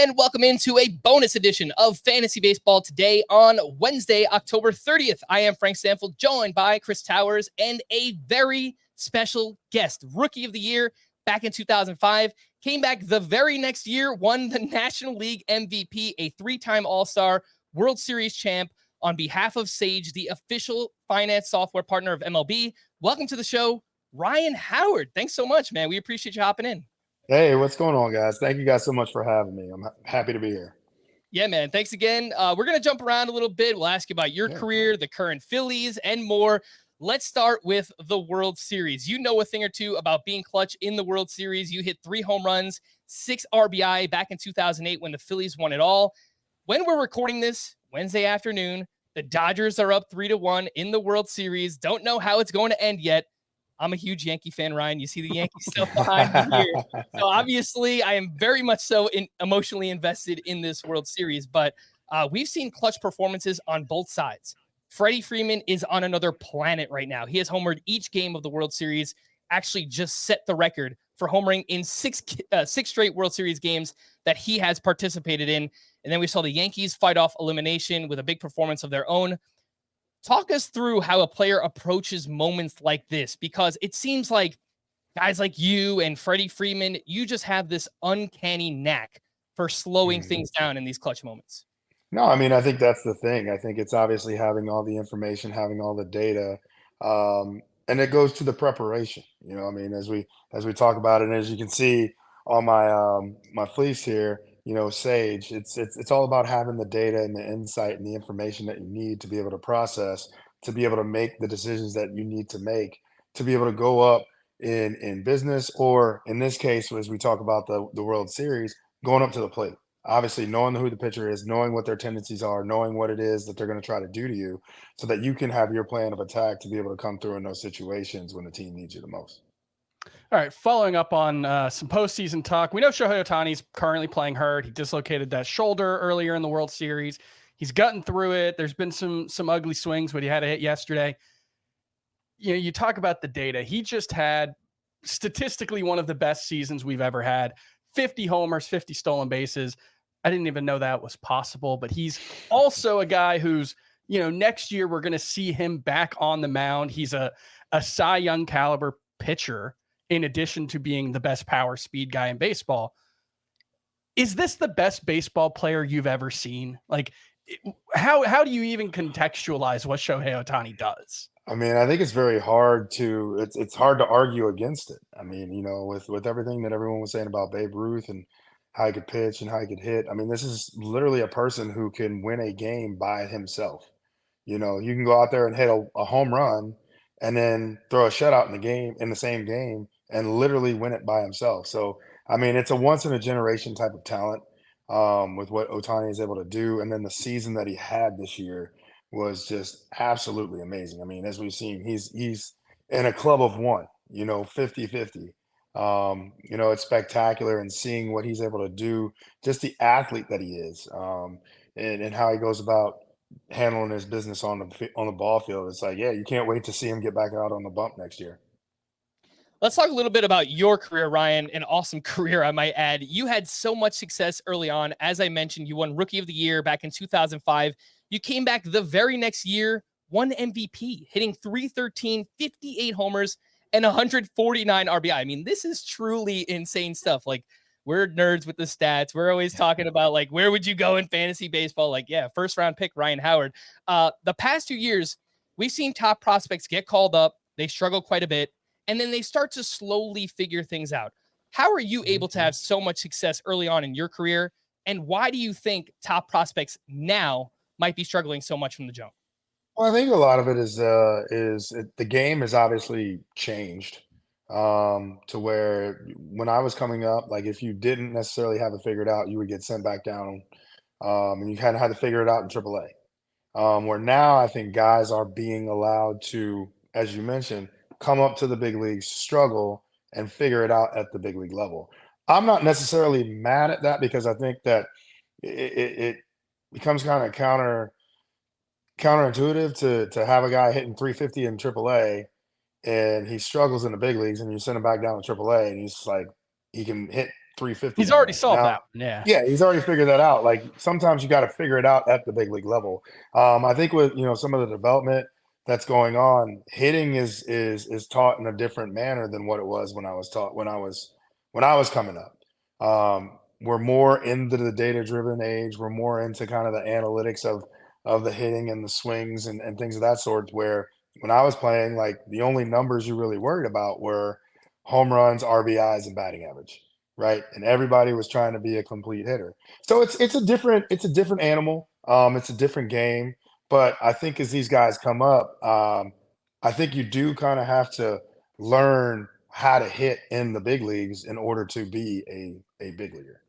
and welcome into a bonus edition of Fantasy Baseball today on Wednesday, October 30th. I am Frank Stampfl, joined by Chris Towers and a very special guest, Rookie of the Year back in 2005, came back the very next year, won the National League MVP, a three-time All-Star, World Series champ on behalf of Sage, the official finance software partner of MLB. Welcome to the show, Ryan Howard. Thanks so much, man. We appreciate you hopping in. Hey, what's going on, guys? Thank you guys so much for having me. I'm happy to be here. Yeah, man. Thanks again. We're going to jump around a little bit. We'll ask you about your career, the current Phillies, and more. Let's start with the World Series. You know a thing or two about being clutch in the World Series. You hit 3 home runs, 6 RBI back in 2008 when the Phillies won it all. When we're recording this Wednesday afternoon, the Dodgers are up 3-1 in the World Series. Don't know how it's going to end yet. I'm a huge Yankee fan, Ryan. You see the Yankee stuff behind me here. So obviously, I am very much so emotionally invested in this World Series. But we've seen clutch performances on both sides. Freddie Freeman is on another planet right now. He has homered each game of the World Series, actually just set the record for homering in six straight World Series games that he has participated in. And then we saw the Yankees fight off elimination with a big performance of their own. Talk us through how a player approaches moments like this, because it seems like guys like you and Freddie Freeman, you just have this uncanny knack for slowing things down in these clutch moments. No, I mean, I think that's the thing. I think it's obviously having all the information, having all the data, and it goes to the preparation. You know, I mean, as we talk about it, and as you can see on my my fleece here, you know, Sage, it's all about having the data and the insight and the information that you need to be able to process, to be able to make the decisions that you need to make, to be able to go up in business, or in this case, as we talk about the World Series, going up to the plate. Obviously, knowing who the pitcher is, knowing what their tendencies are, knowing what it is that they're going to try to do to you, so that you can have your plan of attack to be able to come through in those situations when the team needs you the most. All right, following up on some postseason talk, we know Shohei Ohtani is currently playing hurt. He dislocated that shoulder earlier in the World Series. He's gotten through it. There's been some ugly swings, but he had a hit yesterday. You know, you talk about the data. He just had statistically one of the best seasons we've ever had. 50 homers, 50 stolen bases. I didn't even know that was possible, but he's also a guy who's, you know, next year we're going to see him back on the mound. He's a Cy Young caliber pitcher, in addition to being the best power speed guy in baseball. Is this the best baseball player you've ever seen? Like, how do you even contextualize what Shohei Ohtani does? I mean, I think it's very hard to it's hard to argue against it. I mean, you know, with everything that everyone was saying about Babe Ruth and how he could pitch and how he could hit. I mean, this is literally a person who can win a game by himself. You know, you can go out there and hit a home run and then throw a shutout in the game, in the same game, and literally win it by himself. So, I mean, it's a once in a generation type of talent with what Ohtani is able to do. And then the season that he had this year was just absolutely amazing. I mean, as we've seen, he's in a club of one, you know, 50-50. You know, it's spectacular, and seeing what he's able to do, just the athlete that he is, and how he goes about handling his business on the ball field. It's like, yeah, you can't wait to see him get back out on the bump next year. Let's talk a little bit about your career, Ryan. An awesome career, I might add. You had so much success early on. As I mentioned, you won Rookie of the Year back in 2005. You came back the very next year, won MVP, hitting .313, 58 homers, and 149 RBI. I mean, this is truly insane stuff. Like, we're nerds with the stats. We're always talking about, like, where would you go in fantasy baseball? Like, yeah, first round pick, Ryan Howard. The past 2 years, we've seen top prospects get called up. They struggle quite a bit, and then they start to slowly figure things out. How are you able to have so much success early on in your career? And why do you think top prospects now might be struggling so much from the jump? Well, I think a lot of it is the game has obviously changed to where when I was coming up, like if you didn't necessarily have it figured out, you would get sent back down, and you kind of had to figure it out in AAA. Where now I think guys are being allowed to, as you mentioned, come up to the big leagues, struggle, and figure it out at the big league level. I'm not necessarily mad at that, because I think that it becomes kind of counterintuitive to have a guy hitting 350 in AAA and he struggles in the big leagues, and you send him back down to AAA and he's like, he can hit 350. He's already there. solved Now, that one. Yeah. Yeah, he's already figured that out. Like sometimes you got to figure it out at the big league level. I think with some of the development that's going on, hitting is taught in a different manner than what it was when I was taught when I was coming up. We're more into the data driven age. We're more into kind of the analytics of the hitting and the swings and things of that sort. Where when I was playing, like the only numbers you really worried about were home runs, RBIs, and batting average, right? And everybody was trying to be a complete hitter. So it's a different animal. It's a different game. But I think as these guys come up, I think you do kind of have to learn how to hit in the big leagues in order to be a big leaguer.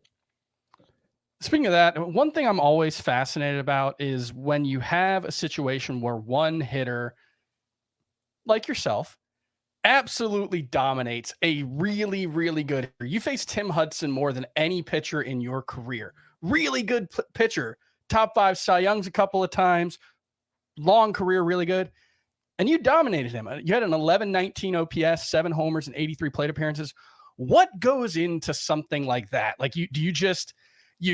Speaking of that, one thing I'm always fascinated about is when you have a situation where one hitter, like yourself, absolutely dominates a really, really good hitter. You face Tim Hudson more than any pitcher in your career. Really good pitcher, top 5 Cy Youngs a couple of times, long career, really good. And you dominated him. You had an 11-19 OPS, 7 homers, and 83 plate appearances. What goes into something like that? Like, you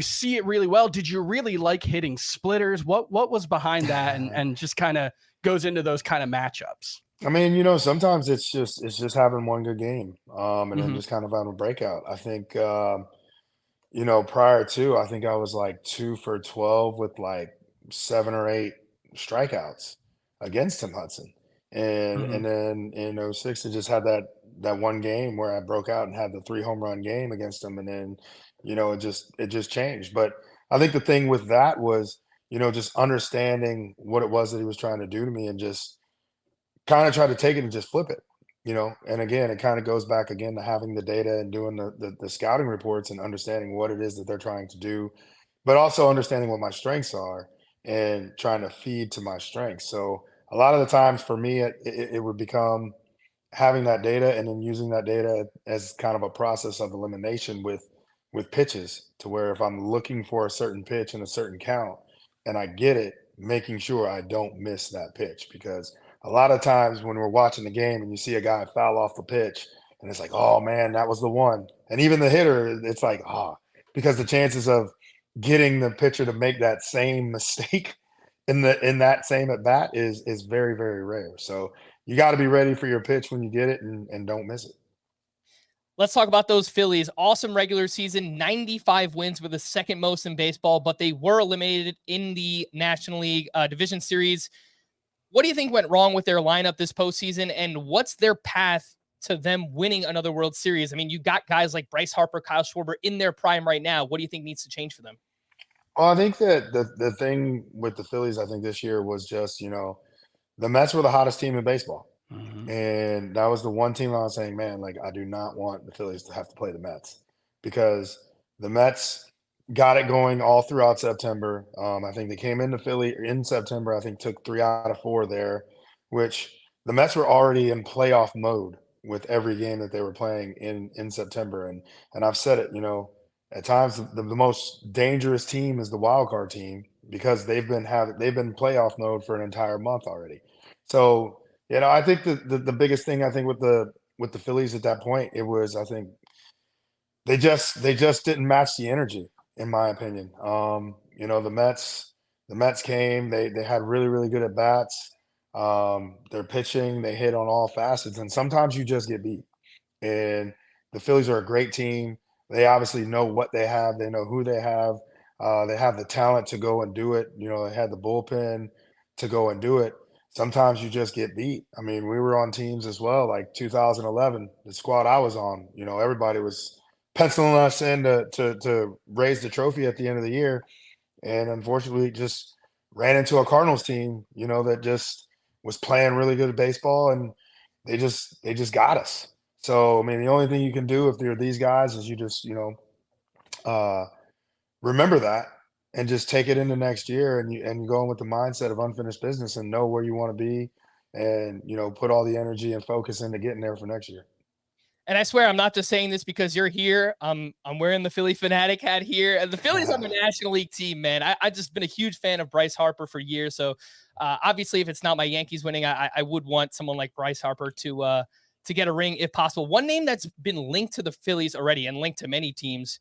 see it really well? Did you really like hitting splitters? What was behind that, and just kind of goes into those kind of matchups? I mean, sometimes it's just having one good game, and then just kind of having a breakout. I think, prior to, I think I was like 2 for 12 with like 7 or 8 strikeouts against Tim Hudson, and then in 06 I just had that one game where I broke out and had the 3 home run game against him, and then it just changed. But I think the thing with that was just understanding what it was that he was trying to do to me and just kind of try to take it and just flip it. And again, it kind of goes back again to having the data and doing the scouting reports and understanding what it is that they're trying to do, but also understanding what my strengths are and trying to feed to my strengths. So a lot of the times for me, it would become having that data and then using that data as kind of a process of elimination with pitches, to where if I'm looking for a certain pitch in a certain count and I get it, making sure I don't miss that pitch. Because a lot of times when we're watching the game and you see a guy foul off the pitch and it's like, oh man, that was the one. And even the hitter, it's like, because the chances of getting the pitcher to make that same mistake in that same at bat is very, very rare. So you got to be ready for your pitch when you get it and don't miss it. Let's talk about those Phillies. Awesome regular season, 95 wins, were the second most in baseball, but they were eliminated in the National League Division Series. What do you think went wrong with their lineup this postseason, and what's their path to them winning another World Series? I mean, you got guys like Bryce Harper, Kyle Schwarber in their prime right now. What do you think needs to change for them? Well, I think that the thing with the Phillies, I think this year was just, the Mets were the hottest team in baseball. And that was the one team I was saying, man, like I do not want the Phillies to have to play the Mets, because the Mets got it going all throughout September. I think they came into Philly in September, I think took 3 out of 4 there, which the Mets were already in playoff mode with every game that they were playing in September. And I've said it, at times the most dangerous team is the wild card team, because they've been playoff mode for an entire month already. So I think the biggest thing, I think with the Phillies at that point, it was, I think they just didn't match the energy, in my opinion. The Mets came, they had really, really good at bats. Their pitching, they hit on all facets, and sometimes you just get beat. And the Phillies are a great team. They obviously know what they have. They know who they have. They have the talent to go and do it. They had the bullpen to go and do it. Sometimes you just get beat. I mean, we were on teams as well, like 2011, the squad I was on, everybody was penciling us in to raise the trophy at the end of the year. And unfortunately, just ran into a Cardinals team, that just was playing really good baseball, and they just got us. So, I mean, the only thing you can do if you're these guys is you just, remember that and just take it into next year, and you go in with the mindset of unfinished business and know where you want to be, and put all the energy and focus into getting there for next year. And I swear, I'm not just saying this because you're here. I'm wearing the Philly Fanatic hat here. And the Phillies are the National League team, man. I've just been a huge fan of Bryce Harper for years. So obviously, if it's not my Yankees winning, I would want someone like Bryce Harper to to get a ring if possible. One name that's been linked to the Phillies already and linked to many teams,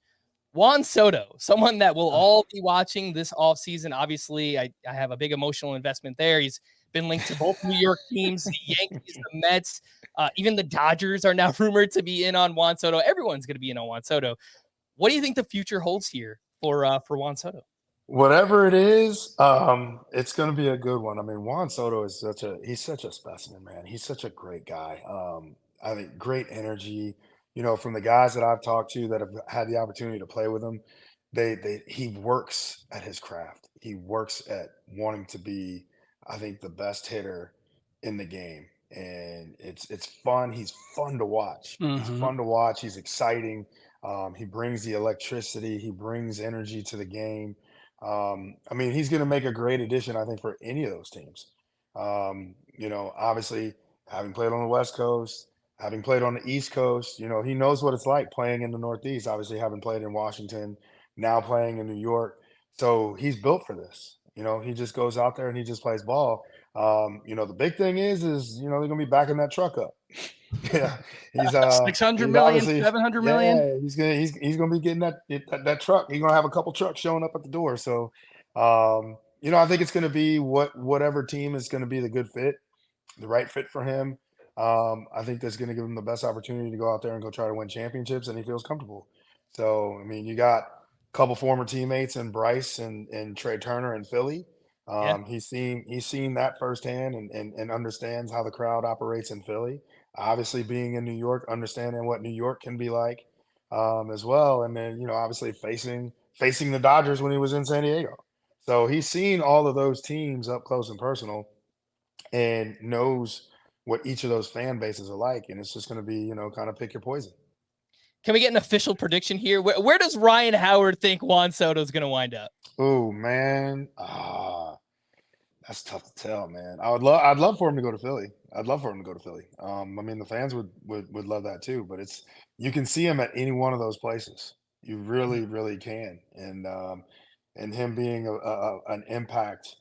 Juan Soto, someone that we'll all be watching this offseason. Obviously, I have a big emotional investment there. He's been linked to both New York teams, the Yankees, the Mets, even the Dodgers are now rumored to be in on Juan Soto. Everyone's going to be in on Juan Soto. What do you think the future holds here for Juan Soto? Whatever it is, it's going to be a good one. I mean, Juan Soto is he's such a specimen, man. He's such a great guy. I think great energy. You know, from the guys that I've talked to that have had the opportunity to play with him, he works at his craft. He works at wanting to be, I think, the best hitter in the game, and it's fun. He's fun to watch. He's fun to watch. He's exciting. He brings the electricity. He brings energy to the game. I mean, he's going to make a great addition, I think, for any of those teams. You know, obviously, having played on the West Coast, having played on the East Coast, you know, he knows what it's like playing in the Northeast. Obviously, having played in Washington, now playing in New York. So he's built for this. You know, he just goes out there and he just plays ball. You know, the big thing is you know, they're going to be backing that truck up. Yeah, he's 600 million, 700 million. Yeah, he's gonna be getting that truck. He's gonna have a couple trucks showing up at the door. So, you know, I think it's gonna be whatever team is gonna be the good fit, the right fit for him. I think that's gonna give him the best opportunity to go out there and go try to win championships, and he feels comfortable. So, I mean, you got a couple former teammates in Bryce and Trey Turner in Philly. Yeah. He's seen that firsthand and understands how the crowd operates in Philly. Obviously, being in New York, understanding what New York can be like as well, and then, you know, obviously facing the Dodgers when he was in San Diego. So he's seen all of those teams up close and personal, and knows what each of those fan bases are like. And it's just going to be, you know, kind of pick your poison. Can we get an official prediction here? Where does Ryan Howard think Juan Soto is going to wind up? Oh man, that's tough to tell, man. I'd love for him to go to Philly. I'd love for him to go to Philly. I mean, the fans would love that too. But you can see him at any one of those places. You really, really can. And him being an impact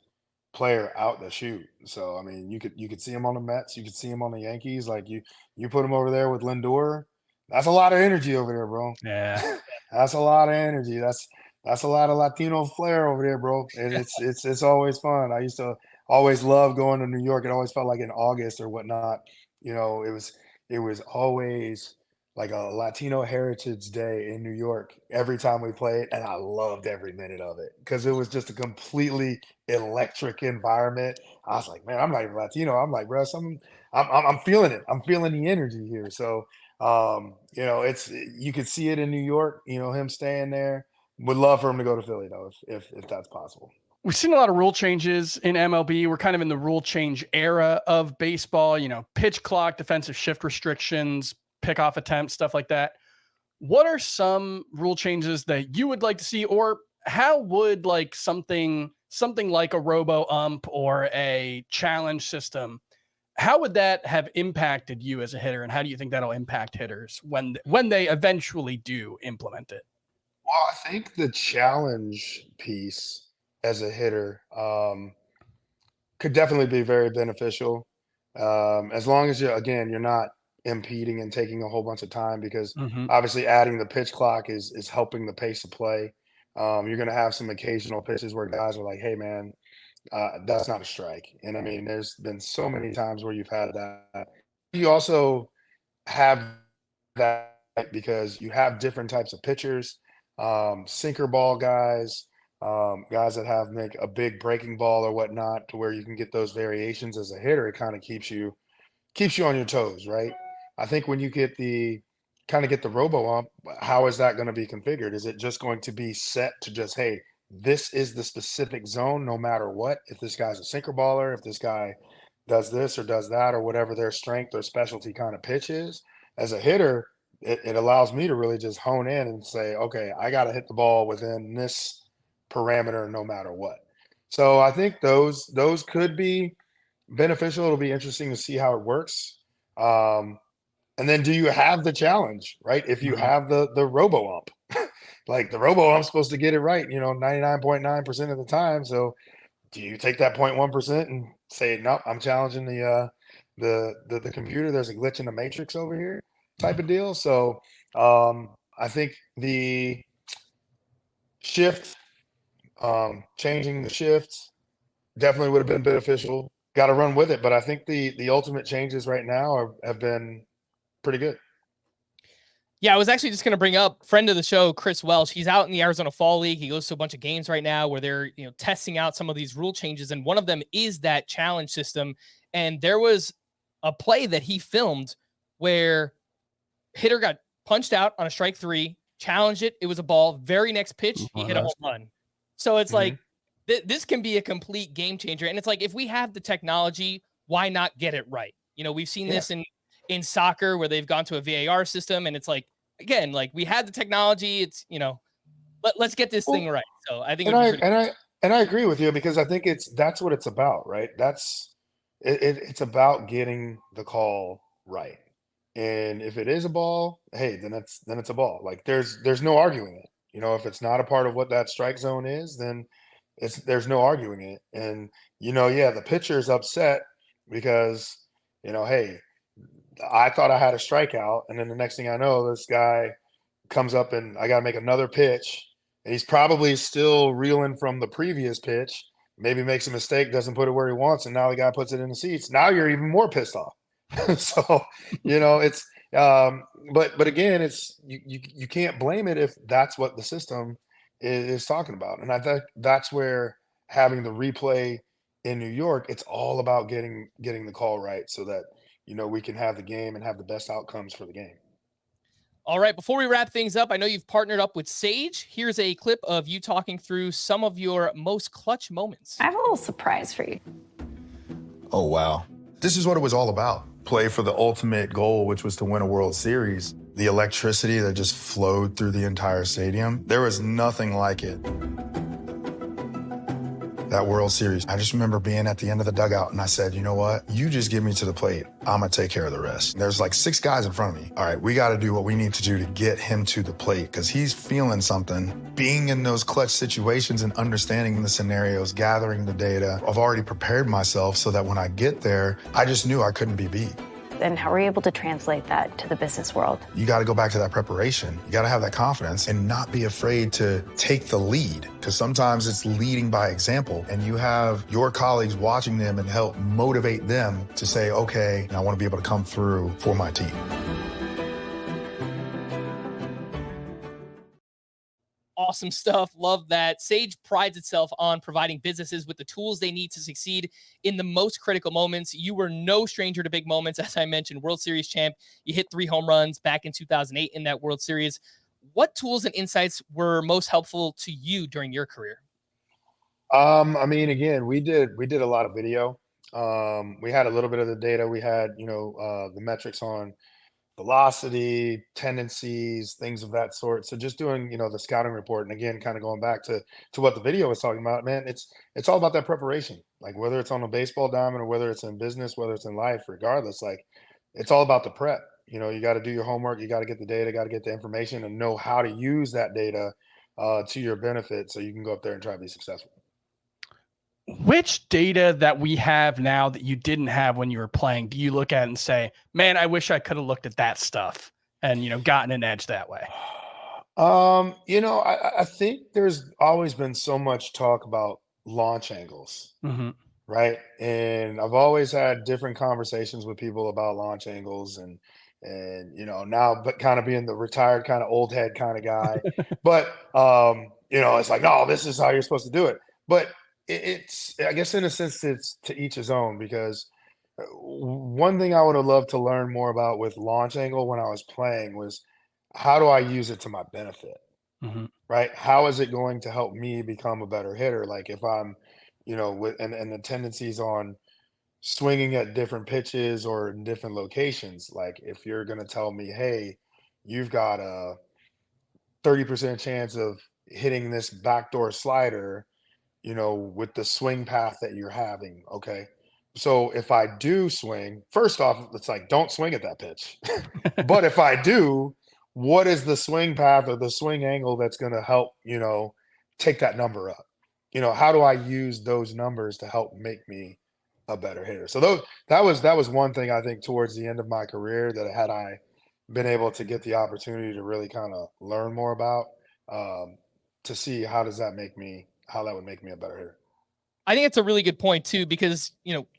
player out the shoot. So I mean, you could see him on the Mets. You could see him on the Yankees. Like you put him over there with Lindor. That's a lot of energy over there, bro. Yeah, that's a lot of energy. That's a lot of Latino flair over there, bro. And it's always fun. I used to always love going to New York. It always felt like in August or whatnot. You know, it was always like a Latino Heritage Day in New York every time we played, and I loved every minute of it because it was just a completely electric environment. I was like, man, I'm not even Latino. I'm like, bro, I'm feeling it. I'm feeling the energy here. So, you know, you could see it in New York. You know, him staying there. Would love for him to go to Philly though, if that's possible. We've seen a lot of rule changes in MLB. We're kind of in the rule change era of baseball, you know, pitch clock, defensive shift restrictions, pickoff attempts, stuff like that. What are some rule changes that you would like to see, or how would like something like a robo ump or a challenge system, how would that have impacted you as a hitter? And how do you think that'll impact hitters when they eventually do implement it? Well, I think the challenge piece as a hitter could definitely be very beneficial, as long as you're not impeding and taking a whole bunch of time, because obviously adding the pitch clock is helping the pace of play. You're going to have some occasional pitches where guys are like, "Hey, man, that's not a strike." And I mean, there's been so many times where you've had that. You also have that because you have different types of pitchers. Sinker ball guys, guys that make a big breaking ball or whatnot, to where you can get those variations as a hitter. It kind of keeps you on your toes, right? I think when you get the robo ump, how is that going to be configured? Is it just going to be set to just, hey, this is the specific zone no matter what? If this guy's a sinker baller, if this guy does this or does that, or whatever their strength or specialty kind of pitch is, as a hitter, it allows me to really just hone in and say, okay, I got to hit the ball within this parameter no matter what. So I think those could be beneficial. It'll be interesting to see how it works. And then do you have the challenge, right? If you have the robo ump, like the robo ump's supposed to get it right, 99.9% of the time. So do you take that 0.1% and say, nope, I'm challenging the computer, there's a glitch in the matrix over here type of deal. So I think the shift, changing the shifts definitely would have been beneficial. Got to run with it. But I think the ultimate changes right now have been pretty good. Yeah, I was actually just going to bring up friend of the show, Chris Welsh. He's out in the Arizona Fall League. He goes to a bunch of games right now where they're, testing out some of these rule changes. And one of them is that challenge system. And there was a play that he filmed where hitter got punched out on a strike 3, challenged it. It was a ball. Very next pitch, he hit a home run. So it's like, this can be a complete game changer. And it's like, if we have the technology, why not get it right? We've seen this in soccer where they've gone to a VAR system, and it's like, again, like, we had the technology. It's, let's get this thing right. So I think and I agree with you, because I think that's what it's about, right? It's about getting the call right. And if it is a ball, hey, then it's a ball. Like, there's no arguing it. If it's not a part of what that strike zone is, then there's no arguing it. And the pitcher's upset because hey, I thought I had a strikeout, and then the next thing I know, this guy comes up and I got to make another pitch, and he's probably still reeling from the previous pitch. Maybe makes a mistake, doesn't put it where he wants, and now the guy puts it in the seats. Now you're even more pissed off. So it's but again, it's you can't blame it if that's what the system is talking about. And I think that's where having the replay in New York, it's all about getting the call right, so that we can have the game and have the best outcomes for the game. All right, before we wrap things up, I know you've partnered up with Sage. Here's a clip of you talking through some of your most clutch moments. I have a little surprise for you. Oh, wow. This is what it was all about. Play for the ultimate goal, which was to win a World Series. The electricity that just flowed through the entire stadium, there was nothing like it. That World Series, I just remember being at the end of the dugout, and I said, you know what? You just get me to the plate. I'm going to take care of the rest. There's like 6 guys in front of me. All right, we got to do what we need to do to get him to the plate, because he's feeling something. Being in those clutch situations and understanding the scenarios, gathering the data, I've already prepared myself so that when I get there, I just knew I couldn't be beat. And how are you able to translate that to the business world? You got to go back to that preparation. You got to have that confidence and not be afraid to take the lead, because sometimes it's leading by example, and you have your colleagues watching them and help motivate them to say, okay, I want to be able to come through for my team. Awesome stuff. Love that. Sage prides itself on providing businesses with the tools they need to succeed in the most critical moments. You were no stranger to big moments. As I mentioned, World Series champ, you hit 3 home runs back in 2008 in that World Series. What tools and insights were most helpful to you during your career? I mean, again, we did a lot of video. We had a little bit of the data. We had, the metrics on velocity, tendencies, things of that sort. So just doing, the scouting report, and again, kind of going back to what the video was talking about, man, it's all about that preparation. Like, whether it's on a baseball diamond or whether it's in business, whether it's in life, regardless, like, it's all about the prep. You got to do your homework, you got to get the data, got to get the information, and know how to use that data to your benefit, so you can go up there and try to be successful. Which data that we have now that you didn't have when you were playing, do you look at and say, man, I wish I could have looked at that stuff and, gotten an edge that way? I think there's always been so much talk about launch angles, right? And I've always had different conversations with people about launch angles, and now, but kind of being the retired kind of old head kind of guy, but it's like, no, this is how you're supposed to do it. But it's, I guess, in a sense, it's to each his own, because one thing I would have loved to learn more about with launch angle when I was playing was, how do I use it to my benefit? Right? How is it going to help me become a better hitter? Like, if I'm, with and the tendencies on swinging at different pitches or in different locations. Like, if you're going to tell me, hey, you've got a 30% chance of hitting this backdoor slider, with the swing path that you're having. Okay. So if I do swing, first off, it's like, don't swing at that pitch. But if I do, what is the swing path or the swing angle that's going to help, take that number up? How do I use those numbers to help make me a better hitter. So that was one thing I think towards the end of my career that had I been able to get the opportunity to really kind of learn more about, to see how that would make me a better hitter. I think it's a really good point too, because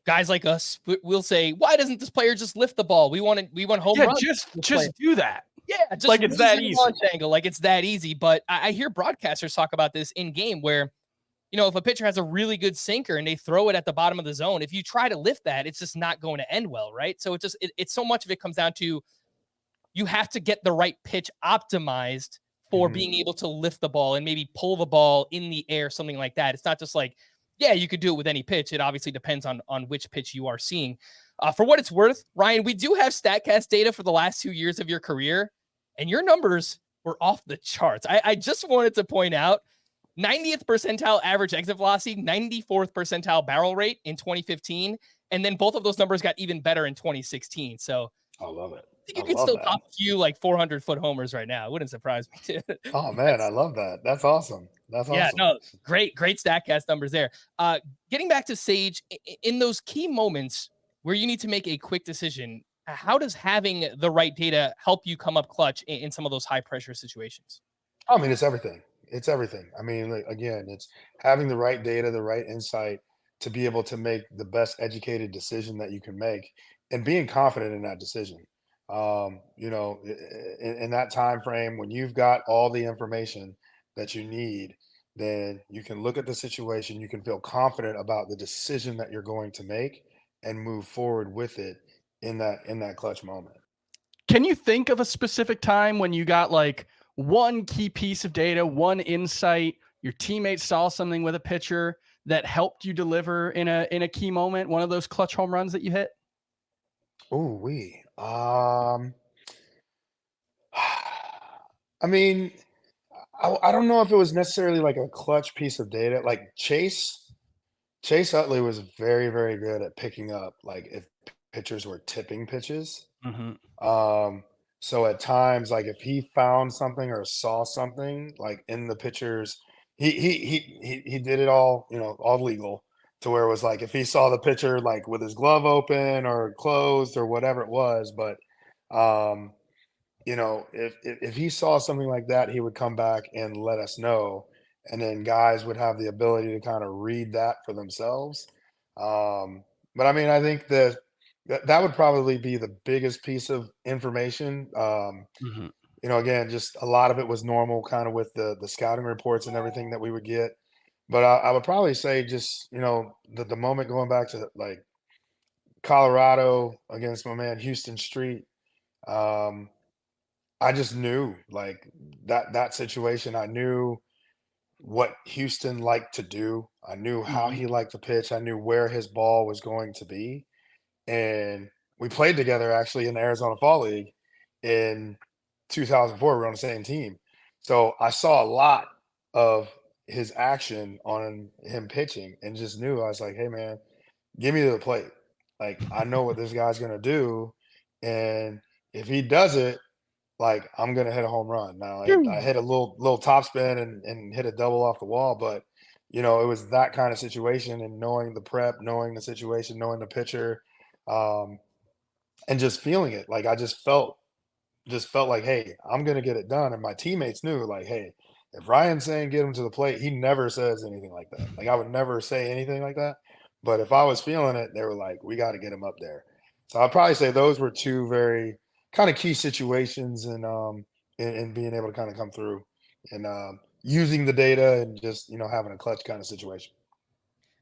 guys like us will say, "Why doesn't this player just lift the ball? We want home runs." Just do that. Yeah, just like it's that easy. Launch angle, like it's that easy. But I hear broadcasters talk about this in game where, if a pitcher has a really good sinker and they throw it at the bottom of the zone, if you try to lift that, it's just not going to end well, right? So it's so much of it comes down to you have to get the right pitch optimized for being able to lift the ball and maybe pull the ball in the air, something like that. It's not just like, yeah, you could do it with any pitch. It obviously depends on which pitch you are seeing. For what it's worth, Ryan, we do have StatCast data for the last 2 years of your career, and your numbers were off the charts. I just wanted to point out 90th percentile average exit velocity, 94th percentile barrel rate in 2015, and then both of those numbers got even better in 2016. So I love it. I think you could still top a few like 400-foot homers right now. It wouldn't surprise me. Oh man, I love that. That's awesome. Yeah, no, great StatCast numbers there. Getting back to Sage, in those key moments where you need to make a quick decision, how does having the right data help you come up clutch in some of those high pressure situations? I mean, it's everything. It's everything. I mean, like, again, it's having the right data, the right insight to be able to make the best educated decision that you can make, and being confident in that decision. In that time frame, when you've got all the information that you need, then you can look at the situation, you can feel confident about the decision that you're going to make and move forward with it in that clutch moment. Can you think of a specific time when you got like one key piece of data, one insight, your teammates saw something with a pitcher that helped you deliver in a key moment, one of those clutch home runs that you hit? I mean, I don't know if it was necessarily like a clutch piece of data. Like Chase Utley was very, very good at picking up like if pitchers were tipping pitches. So at times, like if he found something or saw something like in the pitchers, he did it all, all legal, to where it was like if he saw the pitcher like with his glove open or closed or whatever it was, but if he saw something like that, he would come back and let us know, and then guys would have the ability to kind of read that for themselves. But I mean, I think that would probably be the biggest piece of information. Again, just a lot of it was normal kind of with the scouting reports and everything that we would get. But I would probably say just, the moment going back to like Colorado against my man Houston Street, I just knew like that situation. I knew what Houston liked to do. I knew how he liked to pitch. I knew where his ball was going to be. And we played together actually in the Arizona Fall League in 2004. We were on the same team. So I saw a lot of his action on him pitching and just knew. I was like, hey man, get me to the plate. Like I know what this guy's gonna do. And if he does it, like I'm gonna hit a home run. Now I hit a little top spin and hit a double off the wall, but it was that kind of situation, and knowing the prep, knowing the situation, knowing the pitcher, and just feeling it. Like I just felt like, hey, I'm gonna get it done. And my teammates knew, like, hey, if Ryan's saying get him to the plate, he never says anything like that. Like I would never say anything like that. But if I was feeling it, they were like, we got to get him up there. So I'd probably say those were two very kind of key situations and in being able to kind of come through and using the data and just having a clutch kind of situation.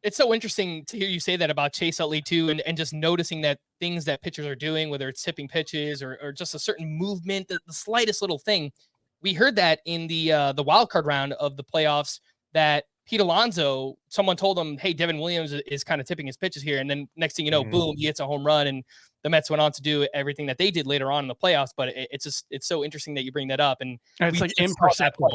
It's so interesting to hear you say that about Chase Utley too, and just noticing that things that pitchers are doing, whether it's tipping pitches or just a certain movement, the slightest little thing. We heard that in the wild card round of the playoffs that Pete Alonso, someone told him, hey, Devin Williams is kind of tipping his pitches here. And then next thing you know, boom, he hits a home run, and the Mets went on to do everything that they did later on in the playoffs. But it's so interesting that you bring that up. And it's like imperceptible.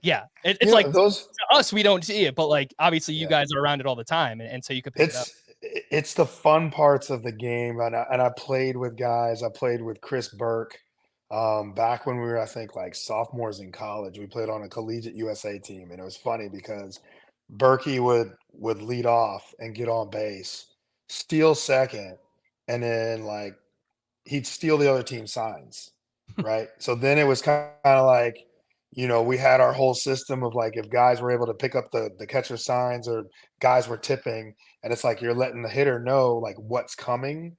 Yeah. It's like those to us, we don't see it, but like, obviously you guys are around it all the time. And so you could pick it up. It's the fun parts of the game. And I played with guys. I played with Chris Burke back when we were, I think, like sophomores in college. We played on a collegiate USA team. And it was funny because Berkey would lead off and get on base. steal second, and then like he'd steal the other team's signs, right? So then it was kind of like, we had our whole system of like if guys were able to pick up the catcher signs or guys were tipping, and it's like you're letting the hitter know like what's coming.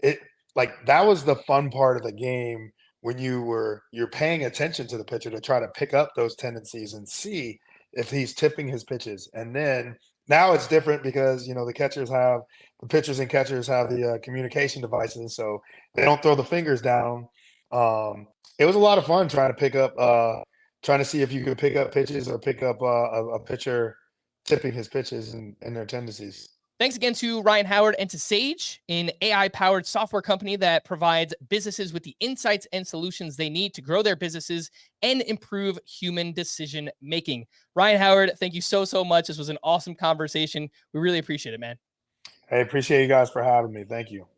It like that was the fun part of the game when you're paying attention to the pitcher to try to pick up those tendencies and see if he's tipping his pitches. And then now it's different because the pitchers and catchers have the communication devices, so they don't throw the fingers down. It was a lot of fun trying to see if you could pick up pitches or pick up a pitcher tipping his pitches and their tendencies. Thanks again to Ryan Howard and to Sage, an AI-powered software company that provides businesses with the insights and solutions they need to grow their businesses and improve human decision-making. Ryan Howard, thank you so much. This was an awesome conversation. We really appreciate it, man. Hey, appreciate you guys for having me. Thank you.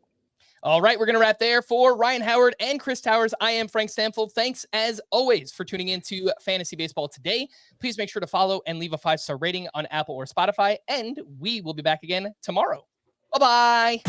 All right, we're going to wrap there. For Ryan Howard and Chris Towers, I am Frank Stampfl. Thanks, as always, for tuning into Fantasy Baseball today. Please make sure to follow and leave a 5-star rating on Apple or Spotify, and we will be back again tomorrow. Bye-bye.